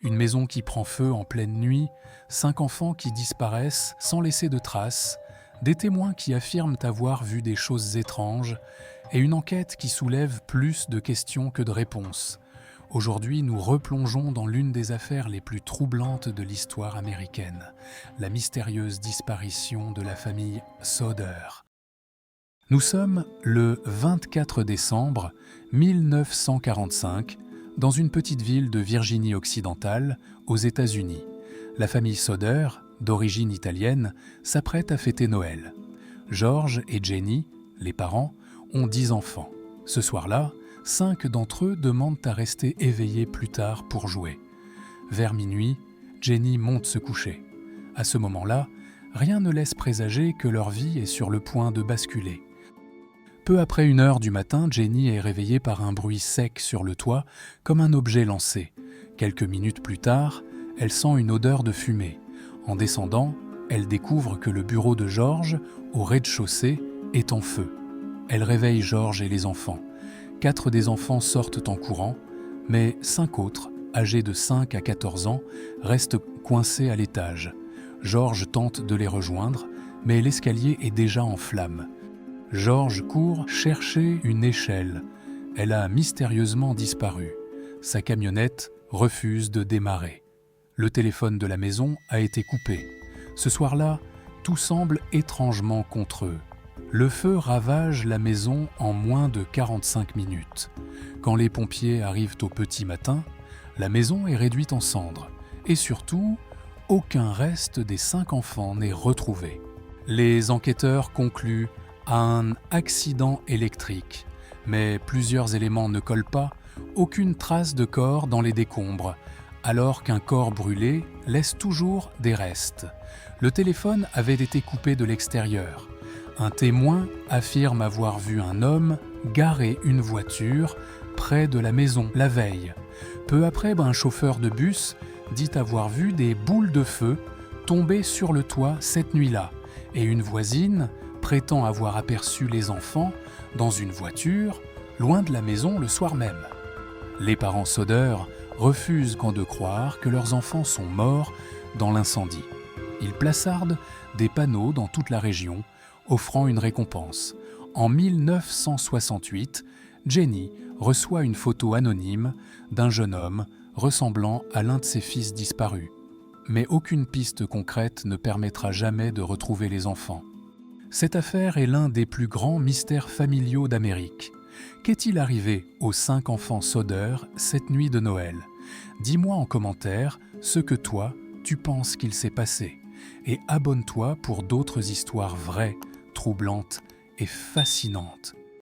Une maison qui prend feu en pleine nuit, 5 enfants qui disparaissent sans laisser de traces, des témoins qui affirment avoir vu des choses étranges et une enquête qui soulève plus de questions que de réponses. Aujourd'hui, nous replongeons dans l'une des affaires les plus troublantes de l'histoire américaine, la mystérieuse disparition de la famille Sodder. Nous sommes le 24 décembre 1945 dans une petite ville de Virginie occidentale, aux États-Unis. La famille Sodder, d'origine italienne, s'apprête à fêter Noël. George et Jenny, les parents, ont 10 enfants. Ce soir-là, 5 d'entre eux demandent à rester éveillés plus tard pour jouer. Vers minuit, Jenny monte se coucher. À ce moment-là, rien ne laisse présager que leur vie est sur le point de basculer. Peu après 1 heure du matin, Jenny est réveillée par un bruit sec sur le toit, comme un objet lancé. Quelques minutes plus tard, elle sent une odeur de fumée. En descendant, elle découvre que le bureau de George, au rez-de-chaussée, est en feu. Elle réveille George et les enfants. 4 des enfants sortent en courant, mais 5 autres, âgés de 5 à 14 ans, restent coincés à l'étage. George tente de les rejoindre, mais l'escalier est déjà en flammes. George court chercher une échelle. Elle a mystérieusement disparu. Sa camionnette refuse de démarrer. Le téléphone de la maison a été coupé. Ce soir-là, tout semble étrangement contre eux. Le feu ravage la maison en moins de 45 minutes. Quand les pompiers arrivent au petit matin, la maison est réduite en cendres. Et surtout, aucun reste des 5 enfants n'est retrouvé. Les enquêteurs concluent à un accident électrique, mais plusieurs éléments ne collent pas, aucune trace de corps dans les décombres, alors qu'un corps brûlé laisse toujours des restes. Le téléphone avait été coupé de l'extérieur. Un témoin affirme avoir vu un homme garer une voiture près de la maison la veille. Peu après, un chauffeur de bus dit avoir vu des boules de feu tomber sur le toit cette nuit-là, et une voisine prétend avoir aperçu les enfants dans une voiture loin de la maison le soir même. Les parents Sodder refusent qu'en de croire que leurs enfants sont morts dans l'incendie. Ils plaçardent des panneaux dans toute la région, offrant une récompense. En 1968, Jenny reçoit une photo anonyme d'un jeune homme ressemblant à l'un de ses fils disparus. Mais aucune piste concrète ne permettra jamais de retrouver les enfants. Cette affaire est l'un des plus grands mystères familiaux d'Amérique. Qu'est-il arrivé aux 5 enfants Sodder cette nuit de Noël? Dis-moi en commentaire ce que toi, tu penses qu'il s'est passé. Et abonne-toi pour d'autres histoires vraies, troublantes et fascinantes.